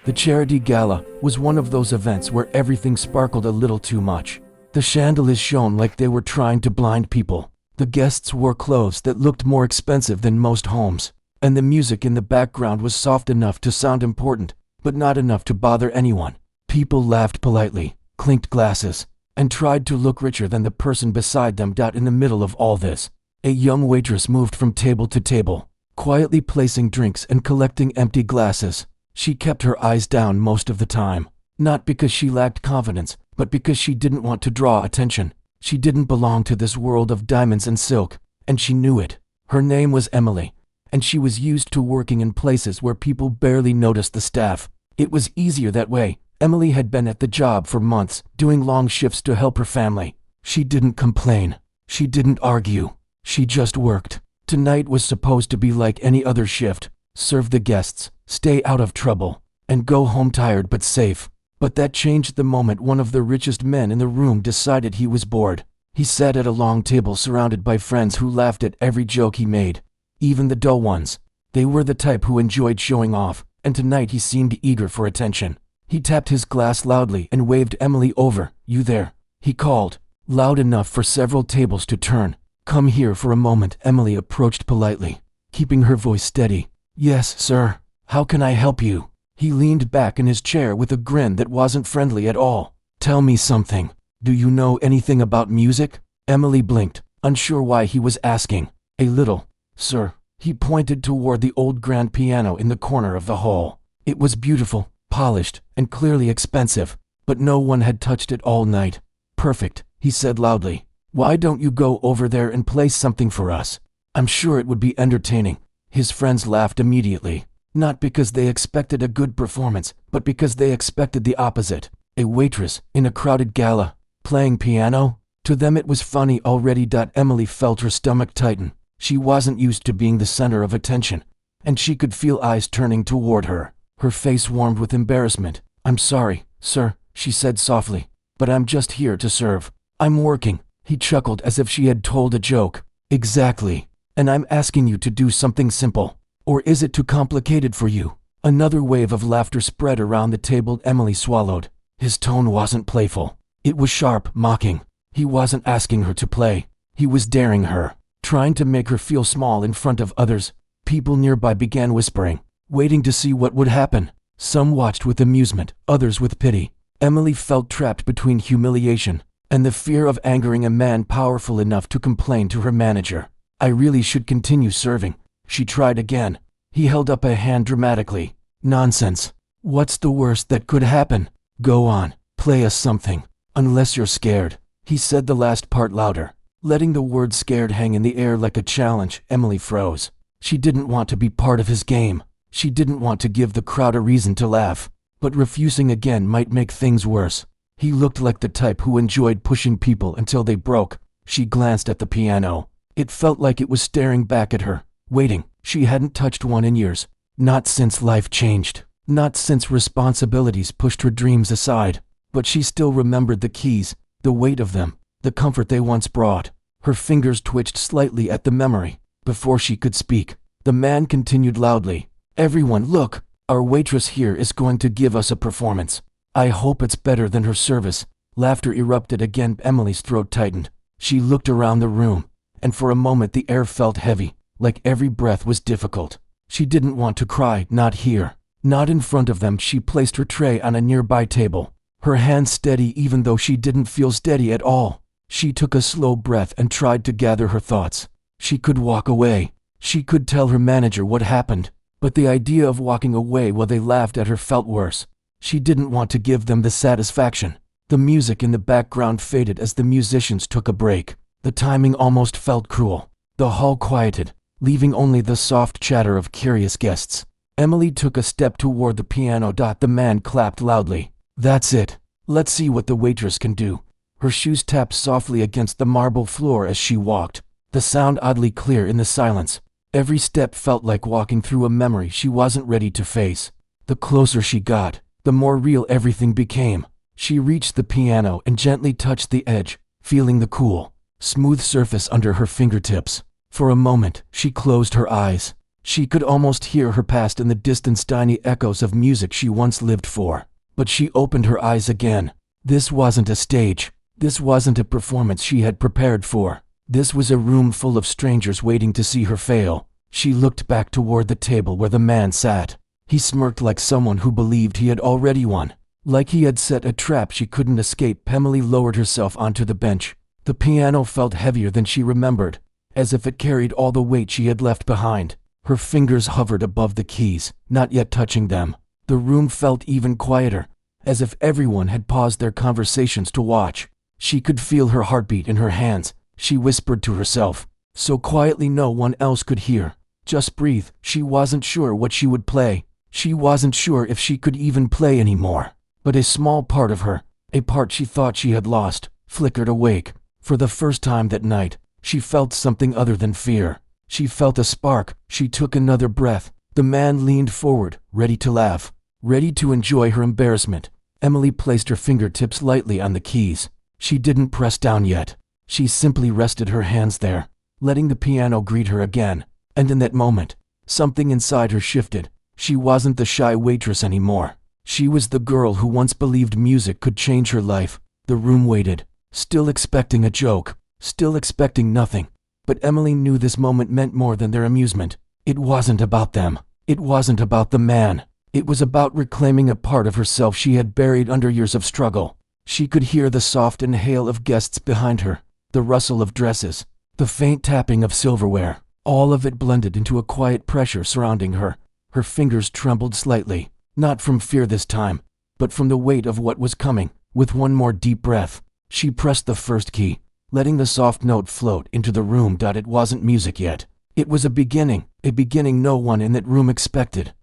The charity gala was one of those events where everything sparkled a little too much. The chandeliers shone like they were trying to blind people. The guests wore clothes that looked more expensive than most homes, and the music in the background was soft enough to sound important, but not enough to bother anyone. People laughed politely, clinked glasses, and tried to look richer than the person beside them. In the middle of all this, a young waitress moved from table to table, quietly placing drinks and collecting empty glasses. She kept her eyes down most of the time, not because she lacked confidence, but because she didn't want to draw attention. She didn't belong to this world of diamonds and silk, and she knew it. Her name was Emily, and she was used to working in places where people barely noticed the staff. It was easier that way. Emily had been at the job for months, doing long shifts to help her family. She didn't complain. She didn't argue. She just worked. Tonight was supposed to be like any other shift. Serve the guests, stay out of trouble, and go home tired but safe. But that changed the moment one of the richest men in the room decided he was bored. He sat at a long table surrounded by friends who laughed at every joke he made, even the dull ones. They were the type who enjoyed showing off, and tonight he seemed eager for attention. He tapped his glass loudly and waved Emily over. "You there?" he called, loud enough for several tables to turn. "Come here for a moment." Emily approached politely, keeping her voice steady. "Yes, sir. How can I help you?" He leaned back in his chair with a grin that wasn't friendly at all. "Tell me something. Do you know anything about music?" Emily blinked, unsure why he was asking. "A little, sir." He pointed toward the old grand piano in the corner of the hall. It was beautiful, polished, and clearly expensive, but no one had touched it all night. "Perfect," he said loudly. "Why don't you go over there and play something for us? I'm sure it would be entertaining." His friends laughed immediately, not because they expected a good performance, but because they expected the opposite. A waitress in a crowded gala, playing piano? To them it was funny already. Emily felt her stomach tighten. She wasn't used to being the center of attention, and she could feel eyes turning toward her. Her face warmed with embarrassment. "I'm sorry, sir," she said softly, "but I'm just here to serve. I'm working." He chuckled as if she had told a joke. "Exactly. And I'm asking you to do something simple. Or is it too complicated for you?" Another wave of laughter spread around the table. Emily swallowed. His tone wasn't playful. It was sharp, mocking. He wasn't asking her to play. He was daring her, trying to make her feel small in front of others. People nearby began whispering, waiting to see what would happen. Some watched with amusement, others with pity. Emily felt trapped between humiliation and the fear of angering a man powerful enough to complain to her manager. "I really should continue serving." She tried again. He held up a hand dramatically. "Nonsense. What's the worst that could happen? Go on, play us something. Unless you're scared." He said the last part louder, letting the word scared hang in the air like a challenge. Emily froze. She didn't want to be part of his game. She didn't want to give the crowd a reason to laugh, but refusing again might make things worse. He looked like the type who enjoyed pushing people until they broke. She glanced at the piano. It felt like it was staring back at her, waiting. She hadn't touched one in years. Not since life changed. Not since responsibilities pushed her dreams aside. But she still remembered the keys, the weight of them, the comfort they once brought. Her fingers twitched slightly at the memory. Before she could speak, the man continued loudly. "Everyone, look! Our waitress here is going to give us a performance. I hope it's better than her service." Laughter erupted again. Emily's throat tightened. She looked around the room, and for a moment the air felt heavy, like every breath was difficult. She didn't want to cry, not here, not in front of them. She placed her tray on a nearby table, her hands steady even though she didn't feel steady at all. She took a slow breath and tried to gather her thoughts. She could walk away. She could tell her manager what happened, but the idea of walking away while they laughed at her felt worse. She didn't want to give them the satisfaction. The music in the background faded as the musicians took a break. The timing almost felt cruel. The hall quieted, leaving only the soft chatter of curious guests. Emily took a step toward the piano. The man clapped loudly. "That's it. Let's see what the waitress can do." Her shoes tapped softly against the marble floor as she walked, the sound oddly clear in the silence. Every step felt like walking through a memory she wasn't ready to face. The closer she got, the more real everything became. She reached the piano and gently touched the edge, feeling the cool, smooth surface under her fingertips. For a moment, she closed her eyes. She could almost hear her past in the distant tiny echoes of music she once lived for. But she opened her eyes again. This wasn't a stage. This wasn't a performance she had prepared for. This was a room full of strangers waiting to see her fail. She looked back toward the table where the man sat. He smirked like someone who believed he had already won. Like he had set a trap she couldn't escape. Emily lowered herself onto the bench. The piano felt heavier than she remembered, as if it carried all the weight she had left behind. Her fingers hovered above the keys, not yet touching them. The room felt even quieter, as if everyone had paused their conversations to watch. She could feel her heartbeat in her hands. She whispered to herself, so quietly no one else could hear, "Just breathe." She wasn't sure what she would play. She wasn't sure if she could even play anymore. But a small part of her, a part she thought she had lost, flickered awake. For the first time that night, she felt something other than fear. She felt a spark. She took another breath. The man leaned forward, ready to laugh, ready to enjoy her embarrassment. Emily placed her fingertips lightly on the keys. She didn't press down yet. She simply rested her hands there, letting the piano greet her again. And in that moment, something inside her shifted. She wasn't the shy waitress anymore. She was the girl who once believed music could change her life. The room waited, still expecting a joke, still expecting nothing. But Emily knew this moment meant more than their amusement. It wasn't about them. It wasn't about the man. It was about reclaiming a part of herself she had buried under years of struggle. She could hear the soft inhale of guests behind her, the rustle of dresses, the faint tapping of silverware. All of it blended into a quiet pressure surrounding her. Her fingers trembled slightly, not from fear this time, but from the weight of what was coming. With one more deep breath, she pressed the first key, letting the soft note float into the room. It wasn't music yet. It was a beginning no one in that room expected.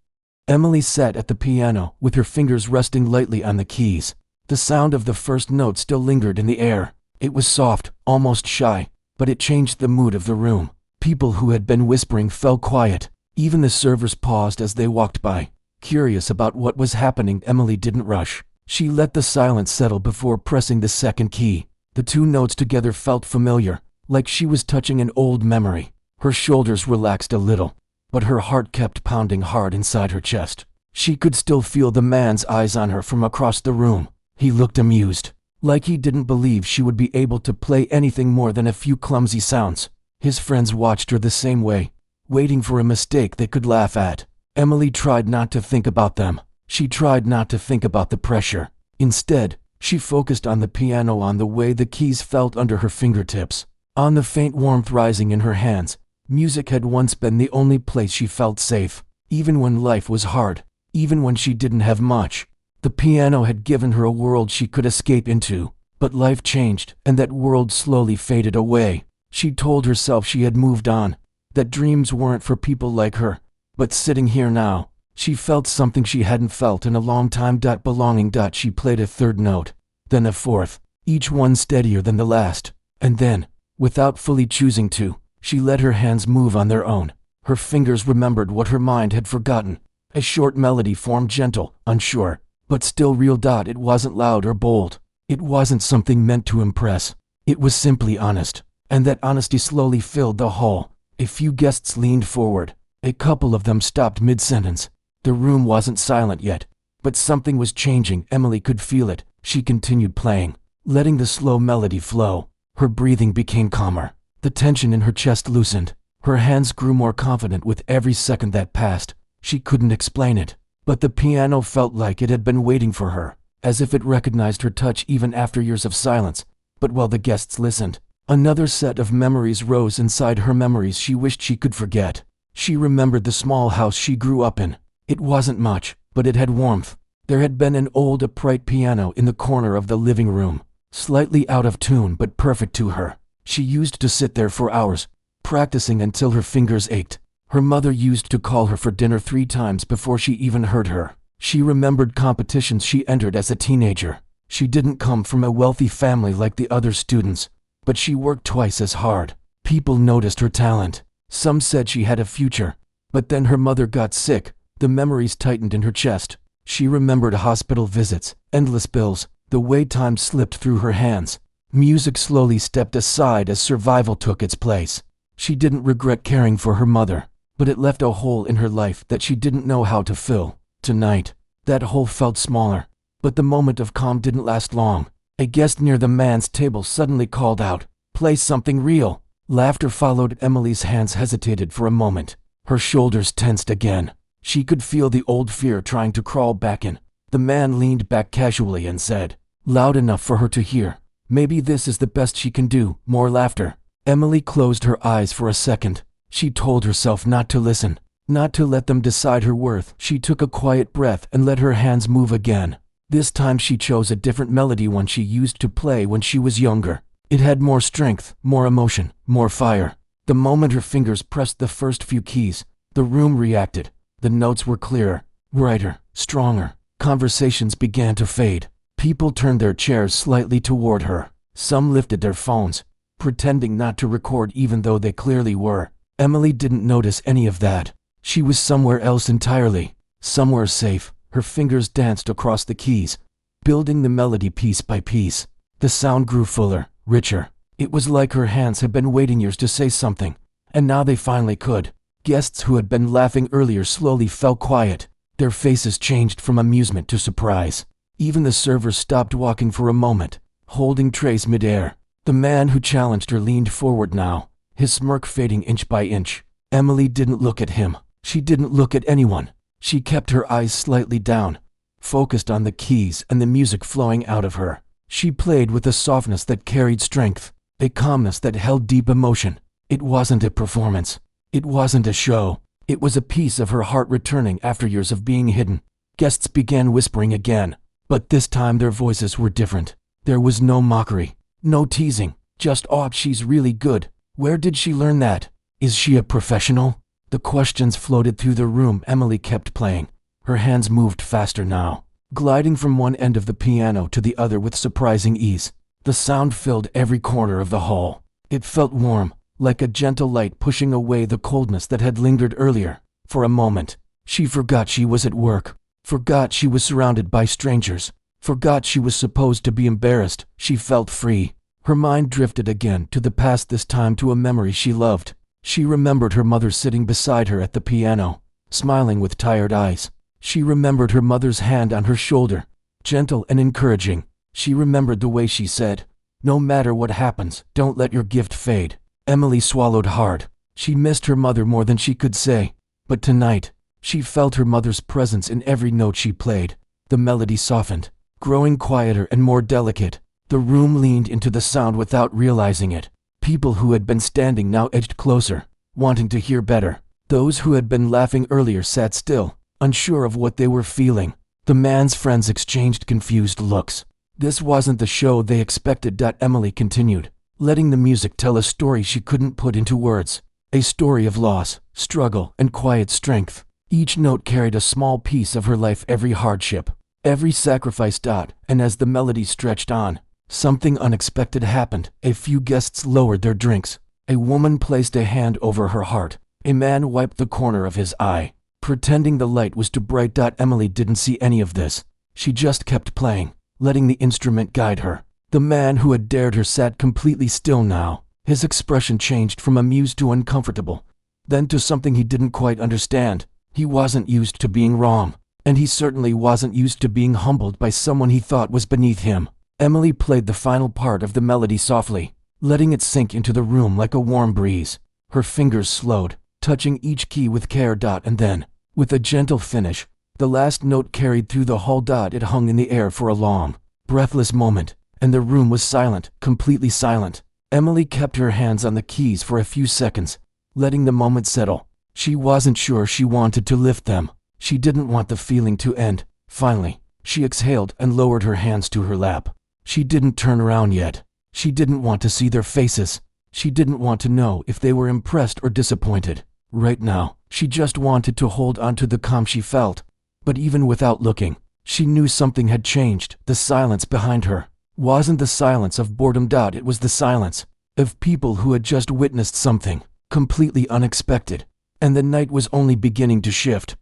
Emily sat at the piano, with her fingers resting lightly on the keys. The sound of the first note still lingered in the air. It was soft, almost shy, but it changed the mood of the room. People who had been whispering fell quiet. Even the servers paused as they walked by, curious about what was happening. Emily didn't rush. She let the silence settle before pressing the second key. The two notes together felt familiar, like she was touching an old memory. Her shoulders relaxed a little, but her heart kept pounding hard inside her chest. She could still feel the man's eyes on her from across the room. He looked amused, like he didn't believe she would be able to play anything more than a few clumsy sounds. His friends watched her the same way, waiting for a mistake they could laugh at. Emily tried not to think about them. She tried not to think about the pressure. Instead, she focused on the piano, on the way the keys felt under her fingertips, on the faint warmth rising in her hands. Music had once been the only place she felt safe, even when life was hard, even when she didn't have much. The piano had given her a world she could escape into, but life changed, and that world slowly faded away. She told herself she had moved on, that dreams weren't for people like her. But sitting here now, she felt something she hadn't felt in a long time. Belonging. She played a third note, then a fourth, each one steadier than the last. And then, without fully choosing to, she let her hands move on their own. Her fingers remembered what her mind had forgotten. A short melody formed, gentle, unsure, but still real. It wasn't loud or bold. It wasn't something meant to impress. It was simply honest. And that honesty slowly filled the hall. A few guests leaned forward. A couple of them stopped mid-sentence. The room wasn't silent yet, but something was changing. Emily could feel it. She continued playing, letting the slow melody flow. Her breathing became calmer. The tension in her chest loosened. Her hands grew more confident with every second that passed. She couldn't explain it, but the piano felt like it had been waiting for her, as if it recognized her touch even after years of silence. But while the guests listened, another set of memories rose inside her, memories she wished she could forget. She remembered the small house she grew up in. It wasn't much, but it had warmth. There had been an old upright piano in the corner of the living room, slightly out of tune but perfect to her. She used to sit there for hours, practicing until her fingers ached. Her mother used to call her for dinner 3 times before she even heard her. She remembered competitions she entered as a teenager. She didn't come from a wealthy family like the other students, but she worked twice as hard. People noticed her talent. Some said she had a future. But then her mother got sick. The memories tightened in her chest. She remembered hospital visits, endless bills, the way time slipped through her hands. Music slowly stepped aside as survival took its place. She didn't regret caring for her mother, but it left a hole in her life that she didn't know how to fill. Tonight, that hole felt smaller, but the moment of calm didn't last long. A guest near the man's table suddenly called out, "Play something real." Laughter followed. Emily's hands hesitated for a moment. Her shoulders tensed again. She could feel the old fear trying to crawl back in. The man leaned back casually and said, loud enough for her to hear, "Maybe this is the best she can do." More laughter. Emily closed her eyes for a second. She told herself not to listen, not to let them decide her worth. She took a quiet breath and let her hands move again. This time she chose a different melody, one she used to play when she was younger. It had more strength, more emotion, more fire. The moment her fingers pressed the first few keys, the room reacted. The notes were clearer, brighter, stronger. Conversations began to fade. People turned their chairs slightly toward her. Some lifted their phones, pretending not to record even though they clearly were. Emily didn't notice any of that. She was somewhere else entirely, somewhere safe. Her fingers danced across the keys, building the melody piece by piece. The sound grew fuller, richer. It was like her hands had been waiting years to say something, and now they finally could. Guests who had been laughing earlier slowly fell quiet. Their faces changed from amusement to surprise. Even the servers stopped walking for a moment, holding trays midair. The man who challenged her leaned forward now, his smirk fading inch by inch. Emily didn't look at him. She didn't look at anyone. She kept her eyes slightly down, focused on the keys and the music flowing out of her. She played with a softness that carried strength, a calmness that held deep emotion. It wasn't a performance. It wasn't a show. It was a piece of her heart returning after years of being hidden. Guests began whispering again, but this time their voices were different. There was no mockery, no teasing, just, "Oh, she's really good. Where did she learn that? Is she a professional?" The questions floated through the room. Emily kept playing. Her hands moved faster now, gliding from one end of the piano to the other with surprising ease. The sound filled every corner of the hall. It felt warm, like a gentle light pushing away the coldness that had lingered earlier. For a moment, she forgot she was at work, forgot she was surrounded by strangers, forgot she was supposed to be embarrassed. She felt free. Her mind drifted again to the past, this time to a memory she loved. She remembered her mother sitting beside her at the piano, smiling with tired eyes. She remembered her mother's hand on her shoulder, gentle and encouraging. She remembered the way she said, "No matter what happens, don't let your gift fade." Emily swallowed hard. She missed her mother more than she could say. But tonight, she felt her mother's presence in every note she played. The melody softened, growing quieter and more delicate. The room leaned into the sound without realizing it. People who had been standing now edged closer, wanting to hear better. Those who had been laughing earlier sat still, unsure of what they were feeling. The man's friends exchanged confused looks. This wasn't the show they expected. Emily continued, letting the music tell a story she couldn't put into words. A story of loss, struggle, and quiet strength. Each note carried a small piece of her life, every hardship, every sacrifice. And as the melody stretched on, something unexpected happened. A few guests lowered their drinks. A woman placed a hand over her heart. A man wiped the corner of his eye, pretending the light was too bright. Emily didn't see any of this. She just kept playing, letting the instrument guide her. The man who had dared her sat completely still now. His expression changed from amused to uncomfortable, then to something he didn't quite understand. He wasn't used to being wrong, and he certainly wasn't used to being humbled by someone he thought was beneath him. Emily played the final part of the melody softly, letting it sink into the room like a warm breeze. Her fingers slowed, touching each key with care. And then, with a gentle finish, the last note carried through the hall. It hung in the air for a long, breathless moment, and the room was silent, completely silent. Emily kept her hands on the keys for a few seconds, letting the moment settle. She wasn't sure she wanted to lift them. She didn't want the feeling to end. Finally, she exhaled and lowered her hands to her lap. She didn't turn around yet. She didn't want to see their faces. She didn't want to know if they were impressed or disappointed. Right now, she just wanted to hold on to the calm she felt. But even without looking, she knew something had changed. The silence behind her wasn't the silence of boredom. It was the silence of people who had just witnessed something completely unexpected. And the night was only beginning to shift.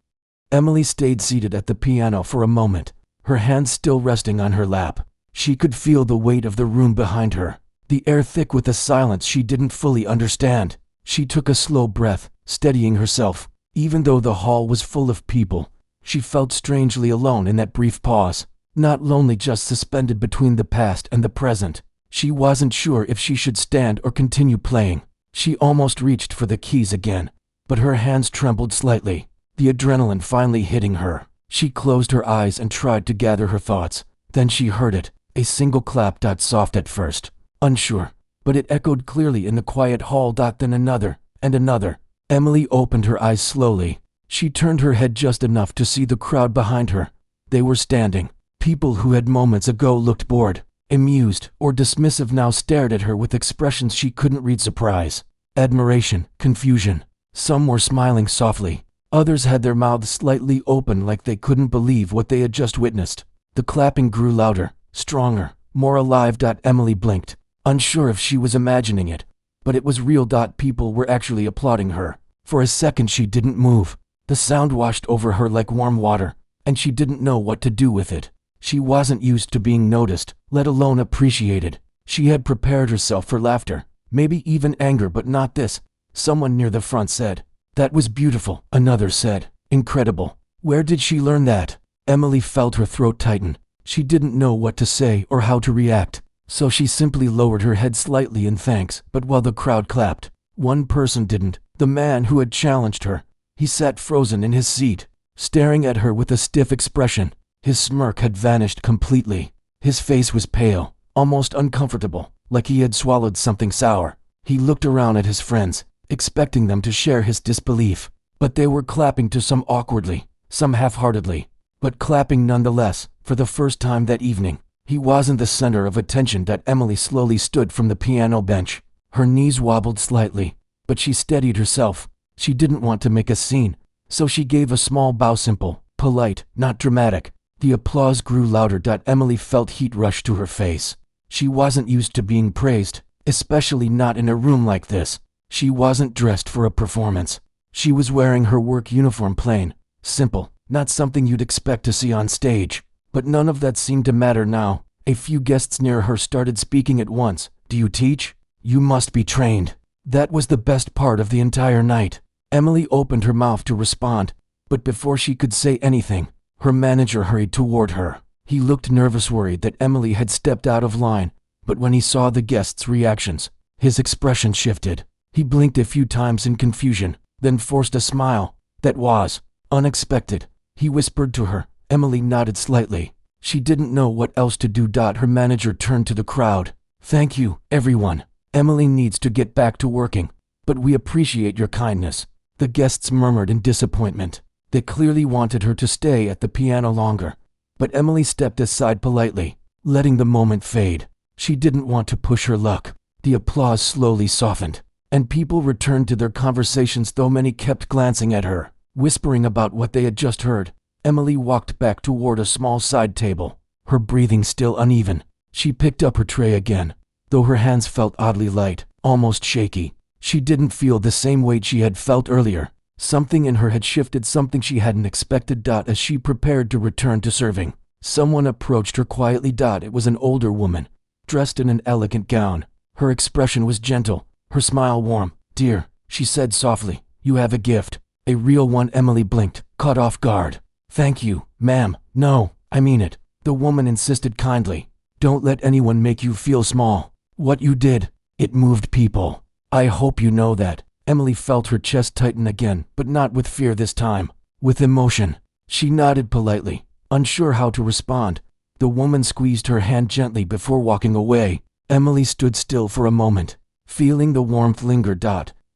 Emily stayed seated at the piano for a moment, her hands still resting on her lap. She could feel the weight of the room behind her, the air thick with a silence she didn't fully understand. She took a slow breath, steadying herself. Even though the hall was full of people, she felt strangely alone in that brief pause. Not lonely, just suspended between the past and the present. She wasn't sure if she should stand or continue playing. She almost reached for the keys again, but her hands trembled slightly, the adrenaline finally hitting her. She closed her eyes and tried to gather her thoughts. Then she heard it, a single clap. Soft at first, unsure, but it echoed clearly in the quiet hall. Then another, and another. Emily opened her eyes slowly. She turned her head just enough to see the crowd behind her. They were standing. People who had moments ago looked bored, amused, or dismissive now stared at her with expressions she couldn't read: surprise, admiration, confusion. Some were smiling softly. Others had their mouths slightly open like they couldn't believe what they had just witnessed. The clapping grew louder, stronger, more alive. Emily blinked, unsure if she was imagining it, but it was real. People were actually applauding her. For a second she didn't move. The sound washed over her like warm water, and she didn't know what to do with it. She wasn't used to being noticed, let alone appreciated. She had prepared herself for laughter, maybe even anger, but not this. Someone near the front said, "That was beautiful." Another said, "Incredible. Where did she learn that?" Emily felt her throat tighten. She didn't know what to say or how to react, so she simply lowered her head slightly in thanks. But while the crowd clapped, one person didn't, the man who had challenged her. He sat frozen in his seat, staring at her with a stiff expression. His smirk had vanished completely. His face was pale, almost uncomfortable, like he had swallowed something sour. He looked around at his friends, expecting them to share his disbelief, but they were clapping to some awkwardly, some half-heartedly, but clapping nonetheless. For the first time that evening, he wasn't the center of attention. Emily slowly stood from the piano bench. Her knees wobbled slightly, but she steadied herself. She didn't want to make a scene, so she gave a small bow, simple, polite, not dramatic. The applause grew louder. Emily felt heat rush to her face. She wasn't used to being praised, especially not in a room like this. She wasn't dressed for a performance. She was wearing her work uniform, plain, simple, not something you'd expect to see on stage. But none of that seemed to matter now. A few guests near her started speaking at once. "Do you teach? You must be trained." That was the best part of the entire night. Emily opened her mouth to respond, but before she could say anything, her manager hurried toward her. He looked nervous, worried that Emily had stepped out of line, but when he saw the guests' reactions, his expression shifted. He blinked a few times in confusion, then forced a smile that was unexpected. He whispered to her. Emily nodded slightly. She didn't know what else to do. Her manager turned to the crowd. "Thank you, everyone. Emily needs to get back to working, but we appreciate your kindness." The guests murmured in disappointment. They clearly wanted her to stay at the piano longer, but Emily stepped aside politely, letting the moment fade. She didn't want to push her luck. The applause slowly softened, and people returned to their conversations, though many kept glancing at her, whispering about what they had just heard. Emily walked back toward a small side table, her breathing still uneven. She picked up her tray again, though her hands felt oddly light, almost shaky. She didn't feel the same weight she had felt earlier. Something in her had shifted, something she hadn't expected. As she prepared to return to serving, someone approached her quietly. It was an older woman, dressed in an elegant gown. Her expression was gentle, her smile warm. "Dear," she said softly, "you have a gift. A real one." Emily blinked, caught off guard. "Thank you, ma'am." "No, I mean it," the woman insisted kindly. "Don't let anyone make you feel small. What you did, it moved people. I hope you know that." Emily felt her chest tighten again, but not with fear this time, with emotion. She nodded politely, unsure how to respond. The woman squeezed her hand gently before walking away. Emily stood still for a moment, feeling the warmth linger.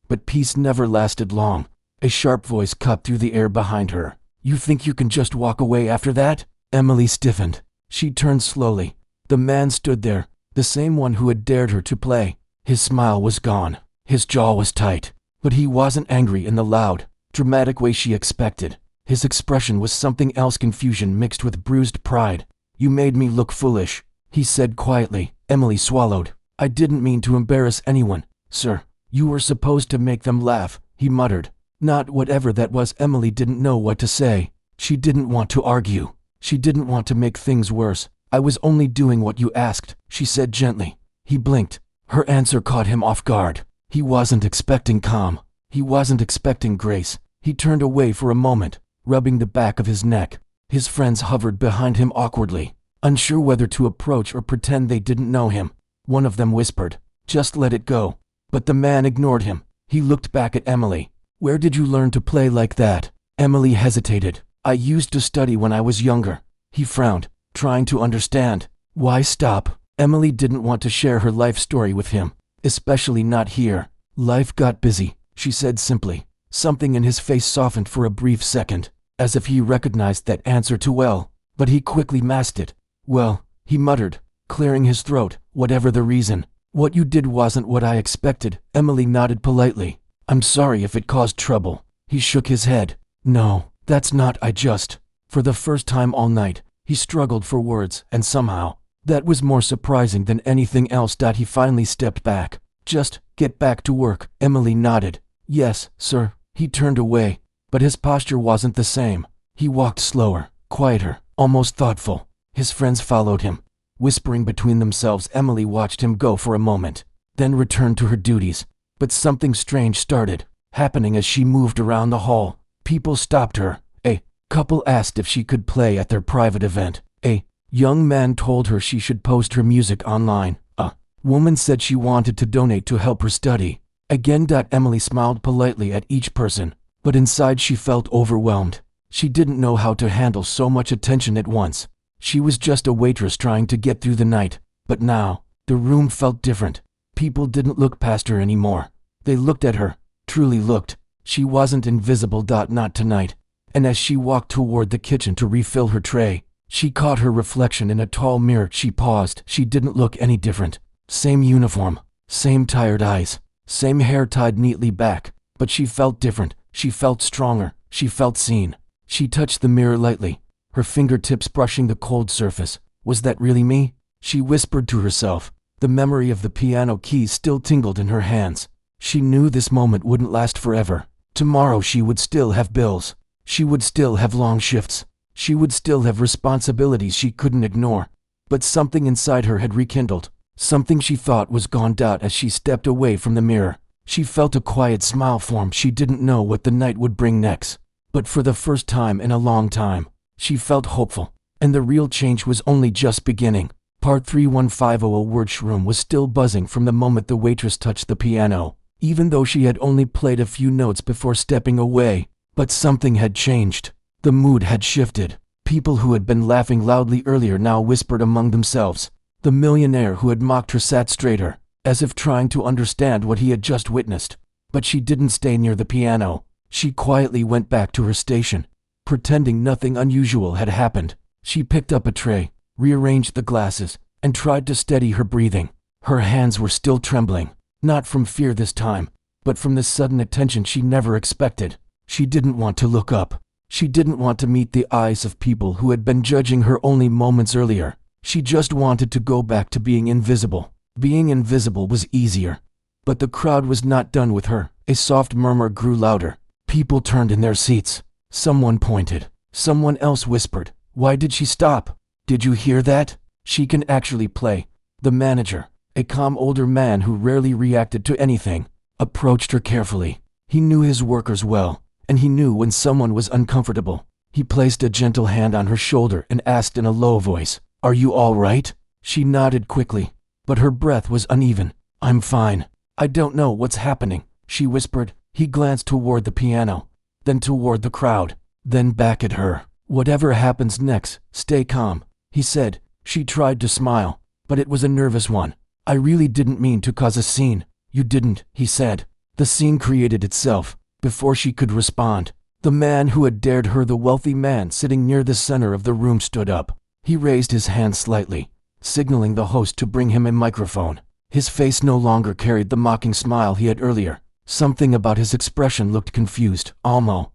But peace never lasted long. A sharp voice cut through the air behind her. "You think you can just walk away after that?" Emily stiffened. She turned slowly. The man stood there, the same one who had dared her to play. His smile was gone. His jaw was tight. But he wasn't angry in the loud, dramatic way she expected. His expression was something else, confusion mixed with bruised pride. "You made me look foolish," he said quietly. Emily swallowed. "I didn't mean to embarrass anyone, sir. You were supposed to make them laugh," he muttered. Not whatever that was. Emily didn't know what to say. She didn't want to argue. She didn't want to make things worse. "I was only doing what you asked," she said gently. He blinked. Her answer caught him off guard. He wasn't expecting calm. He wasn't expecting grace. He turned away for a moment, rubbing the back of his neck. His friends hovered behind him awkwardly, unsure whether to approach or pretend they didn't know him. One of them whispered, "Just let it go." But the man ignored him. He looked back at Emily. "Where did you learn to play like that?" Emily hesitated. "I used to study when I was younger." He frowned, trying to understand. Why stop? Emily didn't want to share her life story with him, especially not here. "Life got busy," she said simply. Something in his face softened for a brief second, as if he recognized that answer too well, but he quickly masked it. "Well," he muttered, clearing his throat, "whatever the reason. What you did wasn't what I expected." Emily nodded politely. "I'm sorry if it caused trouble." He shook his head. "No, that's not. I just..." For the first time all night, he struggled for words, and somehow, that was more surprising than anything else. He finally stepped back. "Just get back to work." Emily nodded. "Yes, sir." He turned away, but his posture wasn't the same. He walked slower, quieter, almost thoughtful. His friends followed him. Whispering between themselves, Emily watched him go for a moment, then returned to her duties. But something strange started happening as she moved around the hall. People stopped her. A couple asked if she could play at their private event. A young man told her she should post her music online. A woman said she wanted to donate to help her study. Again, Emily smiled politely at each person, but inside she felt overwhelmed. She didn't know how to handle so much attention at once. She was just a waitress trying to get through the night. But now, the room felt different. People didn't look past her anymore. They looked at her, truly looked. She wasn't invisible. Not tonight. And as she walked toward the kitchen to refill her tray, she caught her reflection in a tall mirror. She paused. She didn't look any different. Same uniform, same tired eyes, same hair tied neatly back. But she felt different. She felt stronger. She felt seen. She touched the mirror lightly, her fingertips brushing the cold surface. "Was that really me?" she whispered to herself. The memory of the piano keys still tingled in her hands. She knew this moment wouldn't last forever. Tomorrow she would still have bills. She would still have long shifts. She would still have responsibilities she couldn't ignore. But something inside her had rekindled. Something she thought was gone. As she stepped away from the mirror, she felt a quiet smile form. She didn't know what the night would bring next. But for the first time in a long time, she felt hopeful. And the real change was only just beginning. Part 31500 Workshroom was still buzzing from the moment the waitress touched the piano, even though she had only played a few notes before stepping away. But something had changed. The mood had shifted. People who had been laughing loudly earlier now whispered among themselves. The millionaire who had mocked her sat straighter, as if trying to understand what he had just witnessed. But she didn't stay near the piano. She quietly went back to her station, pretending nothing unusual had happened. She picked up a tray, rearranged the glasses, and tried to steady her breathing. Her hands were still trembling, not from fear this time, but from the sudden attention she never expected. She didn't want to look up. She didn't want to meet the eyes of people who had been judging her only moments earlier. She just wanted to go back to being invisible. Being invisible was easier. But the crowd was not done with her. A soft murmur grew louder. People turned in their seats. Someone pointed. Someone else whispered, "Why did she stop? Did you hear that? She can actually play." The manager, a calm older man who rarely reacted to anything, approached her carefully. He knew his workers well, and he knew when someone was uncomfortable. He placed a gentle hand on her shoulder and asked in a low voice, "Are you all right?" She nodded quickly, but her breath was uneven. "I'm fine. I don't know what's happening," she whispered. He glanced toward the piano, then toward the crowd, then back at her. "Whatever happens next, stay calm," he said. She tried to smile, but it was a nervous one. "I really didn't mean to cause a scene." "You didn't," he said. The scene created itself. Before she could respond, the man who had dared her, the wealthy man sitting near the center of the room, stood up. He raised his hand slightly, signaling the host to bring him a microphone. His face no longer carried the mocking smile he had earlier. Something about his expression looked confused, almost.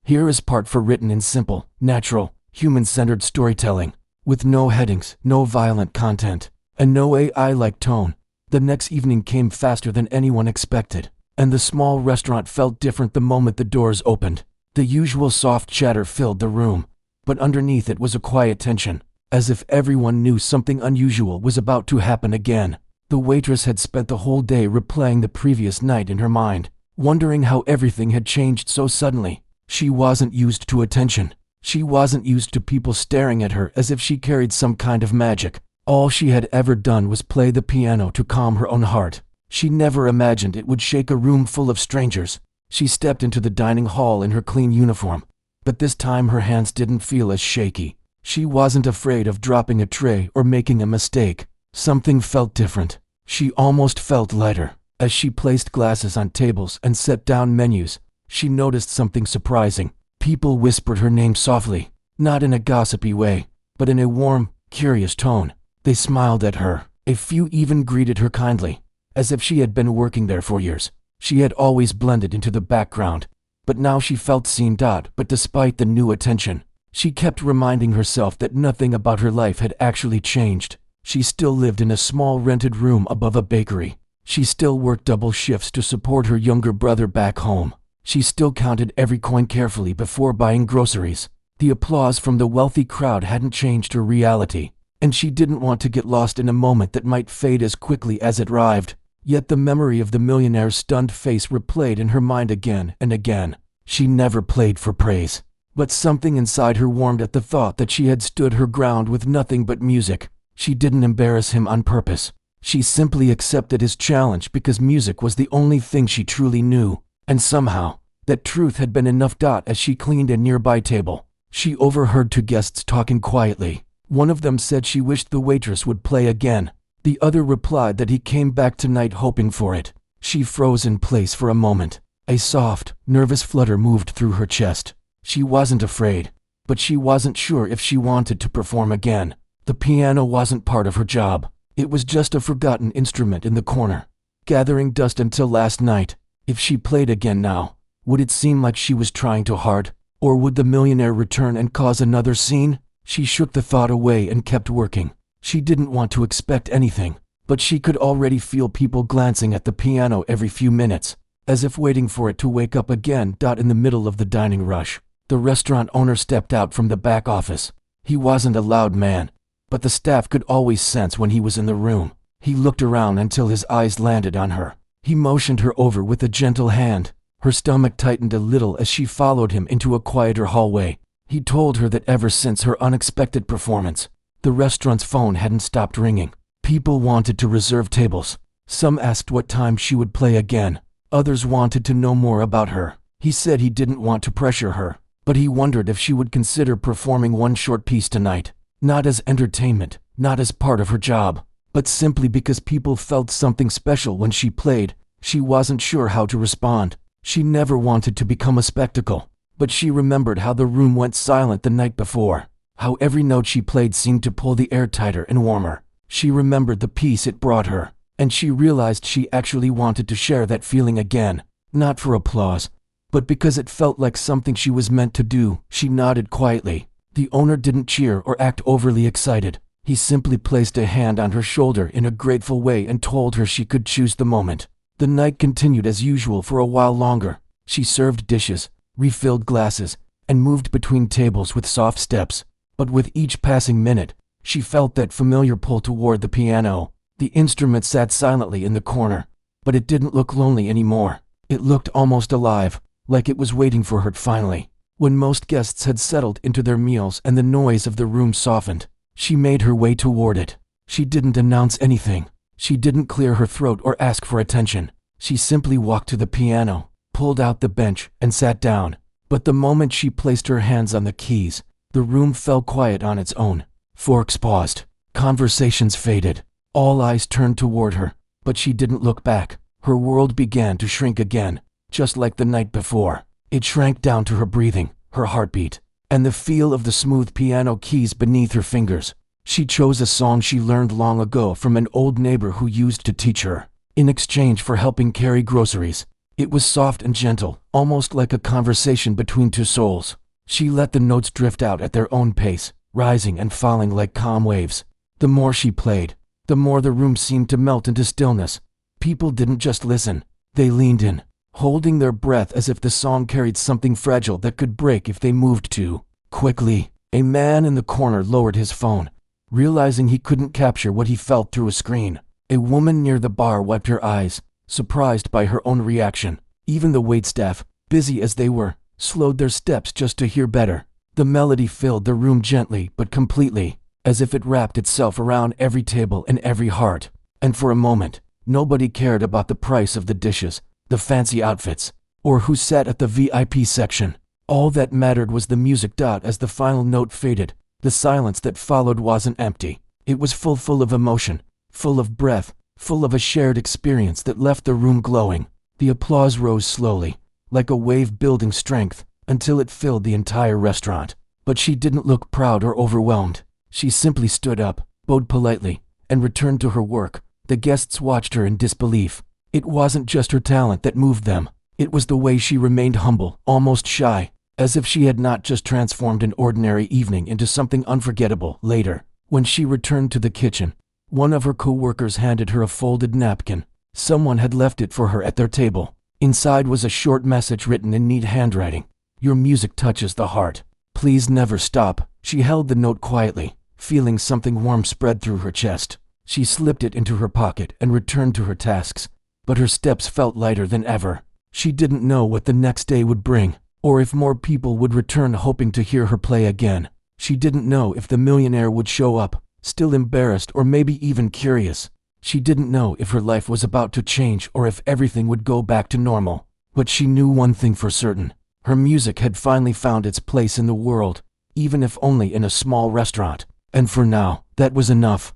Here is part for written in simple, natural, human-centered storytelling, with no headings, no violent content, and no AI-like tone. The next evening came faster than anyone expected, and the small restaurant felt different the moment the doors opened. The usual soft chatter filled the room, but underneath it was a quiet tension, as if everyone knew something unusual was about to happen again. The waitress had spent the whole day replaying the previous night in her mind, wondering how everything had changed so suddenly. She wasn't used to attention. She wasn't used to people staring at her as if she carried some kind of magic. All she had ever done was play the piano to calm her own heart. She never imagined it would shake a room full of strangers. She stepped into the dining hall in her clean uniform, but this time her hands didn't feel as shaky. She wasn't afraid of dropping a tray or making a mistake. Something felt different. She almost felt lighter. As she placed glasses on tables and set down menus, she noticed something surprising. People whispered her name softly, not in a gossipy way, but in a warm, curious tone. They smiled at her. A few even greeted her kindly, as if she had been working there for years. She had always blended into the background, but now she felt seen. But despite the new attention, she kept reminding herself that nothing about her life had actually changed. She still lived in a small rented room above a bakery. She still worked double shifts to support her younger brother back home. She still counted every coin carefully before buying groceries. The applause from the wealthy crowd hadn't changed her reality, and she didn't want to get lost in a moment that might fade as quickly as it arrived. Yet the memory of the millionaire's stunned face replayed in her mind again and again. She never played for praise, but something inside her warmed at the thought that she had stood her ground with nothing but music. She didn't embarrass him on purpose. She simply accepted his challenge because music was the only thing she truly knew. And somehow, that truth had been enough. As she cleaned a nearby table, she overheard two guests talking quietly. One of them said she wished the waitress would play again. The other replied that he came back tonight hoping for it. She froze in place for a moment. A soft, nervous flutter moved through her chest. She wasn't afraid, but she wasn't sure if she wanted to perform again. The piano wasn't part of her job. It was just a forgotten instrument in the corner, gathering dust until last night. If she played again now, would it seem like she was trying too hard? Or would the millionaire return and cause another scene? She shook the thought away and kept working. She didn't want to expect anything, but she could already feel people glancing at the piano every few minutes, as if waiting for it to wake up again. In the middle of the dining rush, the restaurant owner stepped out from the back office. He wasn't a loud man, but the staff could always sense when he was in the room. He looked around until his eyes landed on her. He motioned her over with a gentle hand. Her stomach tightened a little as she followed him into a quieter hallway. He told her that ever since her unexpected performance, the restaurant's phone hadn't stopped ringing. People wanted to reserve tables. Some asked what time she would play again. Others wanted to know more about her. He said he didn't want to pressure her, but he wondered if she would consider performing one short piece tonight. Not as entertainment, not as part of her job, but simply because people felt something special when she played. She wasn't sure how to respond. She never wanted to become a spectacle, but she remembered how the room went silent the night before, how every note she played seemed to pull the air tighter and warmer. She remembered the peace it brought her, and she realized she actually wanted to share that feeling again, not for applause, but because it felt like something she was meant to do. She nodded quietly. The owner didn't cheer or act overly excited. He simply placed a hand on her shoulder in a grateful way and told her she could choose the moment. The night continued as usual for a while longer. She served dishes, refilled glasses, and moved between tables with soft steps. But with each passing minute, she felt that familiar pull toward the piano. The instrument sat silently in the corner, but it didn't look lonely anymore. It looked almost alive, like it was waiting for her finally. When most guests had settled into their meals and the noise of the room softened, she made her way toward it. She didn't announce anything. She didn't clear her throat or ask for attention. She simply walked to the piano, pulled out the bench, and sat down. But the moment she placed her hands on the keys, the room fell quiet on its own. Forks paused. Conversations faded. All eyes turned toward her, but she didn't look back. Her world began to shrink again, just like the night before. It shrank down to her breathing, her heartbeat, and the feel of the smooth piano keys beneath her fingers. She chose a song she learned long ago from an old neighbor who used to teach her, in exchange for helping carry groceries. It was soft and gentle, almost like a conversation between two souls. She let the notes drift out at their own pace, rising and falling like calm waves. The more she played, the more the room seemed to melt into stillness. People didn't just listen, they leaned in, holding their breath as if the song carried something fragile that could break if they moved too quickly. A man in the corner lowered his phone, realizing he couldn't capture what he felt through a screen. A woman near the bar wiped her eyes, surprised by her own reaction. Even the waitstaff, busy as they were, slowed their steps just to hear better. The melody filled the room gently but completely, as if it wrapped itself around every table and every heart. And for a moment, nobody cared about the price of the dishes, the fancy outfits, or who sat at the VIP section. All that mattered was the music. As the final note faded, the silence that followed wasn't empty. It was full of emotion, full of breath, full of a shared experience that left the room glowing. The applause rose slowly, like a wave building strength, until it filled the entire restaurant. But she didn't look proud or overwhelmed. She simply stood up, bowed politely, and returned to her work. The guests watched her in disbelief. It wasn't just her talent that moved them. It was the way she remained humble, almost shy, as if she had not just transformed an ordinary evening into something unforgettable. Later, when she returned to the kitchen, one of her co-workers handed her a folded napkin. Someone had left it for her at their table. Inside was a short message written in neat handwriting. "Your music touches the heart. Please never stop." She held the note quietly, feeling something warm spread through her chest. She slipped it into her pocket and returned to her tasks, but her steps felt lighter than ever. She didn't know what the next day would bring, or if more people would return hoping to hear her play again. She didn't know if the millionaire would show up, still embarrassed or maybe even curious. She didn't know if her life was about to change or if everything would go back to normal. But she knew one thing for certain. Her music had finally found its place in the world, even if only in a small restaurant. And for now, that was enough.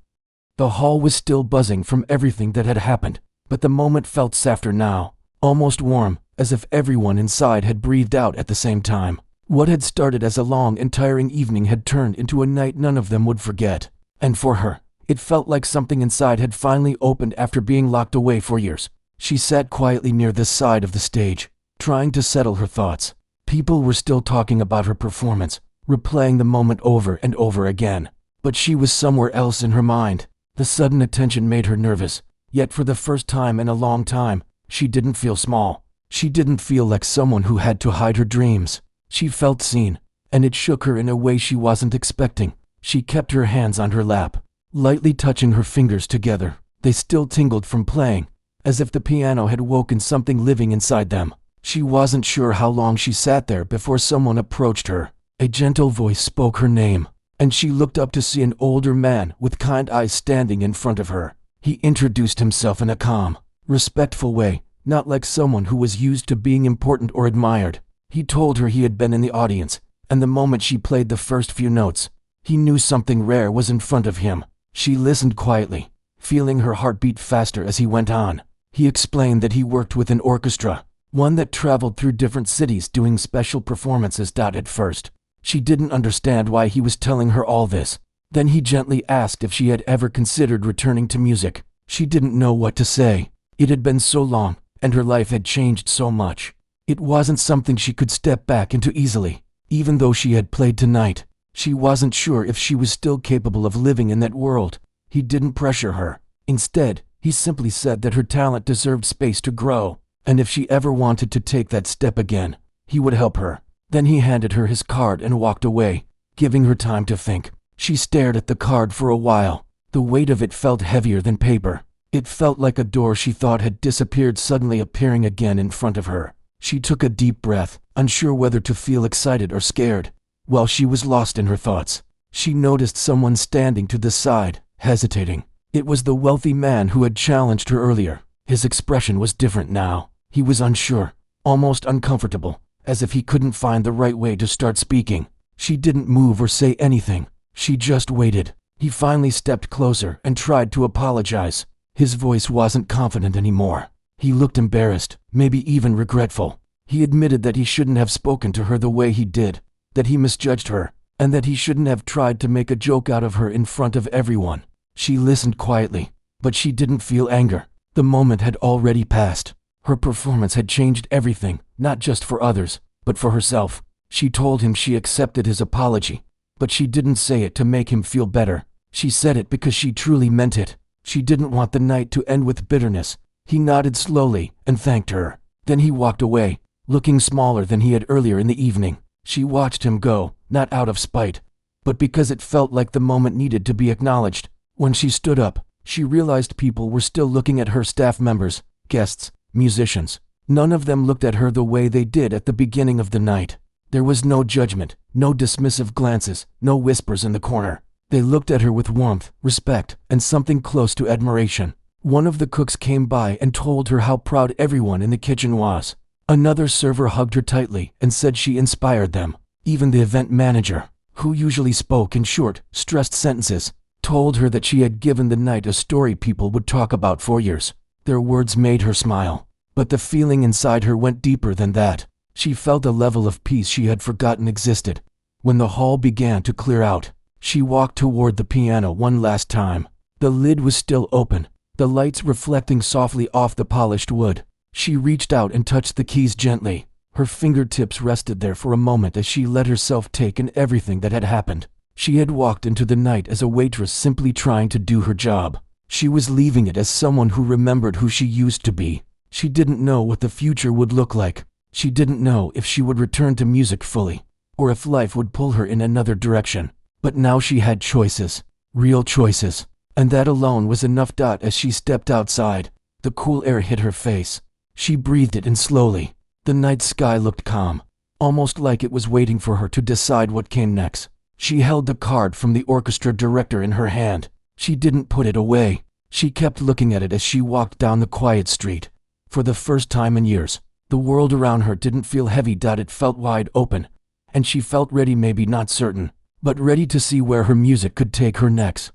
The hall was still buzzing from everything that had happened, but the moment felt softer now, almost warm, as if everyone inside had breathed out at the same time. What had started as a long and tiring evening had turned into a night none of them would forget. And for her, it felt like something inside had finally opened after being locked away for years. She sat quietly near the side of the stage, trying to settle her thoughts. People were still talking about her performance, replaying the moment over and over again. But she was somewhere else in her mind. The sudden attention made her nervous, yet for the first time in a long time, she didn't feel small. She didn't feel like someone who had to hide her dreams. She felt seen, and it shook her in a way she wasn't expecting. She kept her hands on her lap, lightly touching her fingers together. They still tingled from playing, as if the piano had woken something living inside them. She wasn't sure how long she sat there before someone approached her. A gentle voice spoke her name, and she looked up to see an older man with kind eyes standing in front of her. He introduced himself in a calm, respectful way, not like someone who was used to being important or admired. He told her he had been in the audience, and the moment she played the first few notes, he knew something rare was in front of him. She listened quietly, feeling her heart beat faster as he went on. He explained that he worked with an orchestra, one that traveled through different cities doing special performances. At first, she didn't understand why he was telling her all this. Then he gently asked if she had ever considered returning to music. She didn't know what to say. It had been so long, and her life had changed so much. It wasn't something she could step back into easily. Even though she had played tonight, she wasn't sure if she was still capable of living in that world. He didn't pressure her. Instead, he simply said that her talent deserved space to grow, and if she ever wanted to take that step again, he would help her. Then he handed her his card and walked away, giving her time to think. She stared at the card for a while. The weight of it felt heavier than paper. It felt like a door she thought had disappeared suddenly appearing again in front of her. She took a deep breath, unsure whether to feel excited or scared. While she was lost in her thoughts, she noticed someone standing to the side, hesitating. It was the wealthy man who had challenged her earlier. His expression was different now. He was unsure, almost uncomfortable, as if he couldn't find the right way to start speaking. She didn't move or say anything. She just waited. He finally stepped closer and tried to apologize. His voice wasn't confident anymore. He looked embarrassed, maybe even regretful. He admitted that he shouldn't have spoken to her the way he did, that he misjudged her, and that he shouldn't have tried to make a joke out of her in front of everyone. She listened quietly, but she didn't feel anger. The moment had already passed. Her performance had changed everything, not just for others, but for herself. She told him she accepted his apology, but she didn't say it to make him feel better. She said it because she truly meant it. She didn't want the night to end with bitterness. He nodded slowly and thanked her. Then he walked away, looking smaller than he had earlier in the evening. She watched him go, not out of spite, but because it felt like the moment needed to be acknowledged. When she stood up, She realized people were still looking at her: staff members, guests, musicians. None of them looked at her the way they did at the beginning of the night. There was no judgment, no dismissive glances, no whispers in the corner. They looked at her with warmth, respect, and something close to admiration. One of the cooks came by and told her how proud everyone in the kitchen was. Another server hugged her tightly and said she inspired them. Even the event manager, who usually spoke in short, stressed sentences, told her that she had given the night a story people would talk about for years. Their words made her smile, but the feeling inside her went deeper than that. She felt a level of peace she had forgotten existed. When the hall began to clear out, she walked toward the piano one last time. The lid was still open, the lights reflecting softly off the polished wood. She reached out and touched the keys gently. Her fingertips rested there for a moment as she let herself take in everything that had happened. She had walked into the night as a waitress, simply trying to do her job. She was leaving it as someone who remembered who she used to be. She didn't know what the future would look like. She didn't know if she would return to music fully, or if life would pull her in another direction. But now she had choices, real choices, and that alone was enough. As she stepped outside, the cool air hit her face. She breathed it in slowly. The night sky looked calm, almost like it was waiting for her to decide what came next. She held the card from the orchestra director in her hand. She didn't put it away. She kept looking at it as she walked down the quiet street. For the first time in years, the world around her didn't feel heavy. It felt wide open, and she felt ready, maybe not certain, but ready to see where her music could take her next.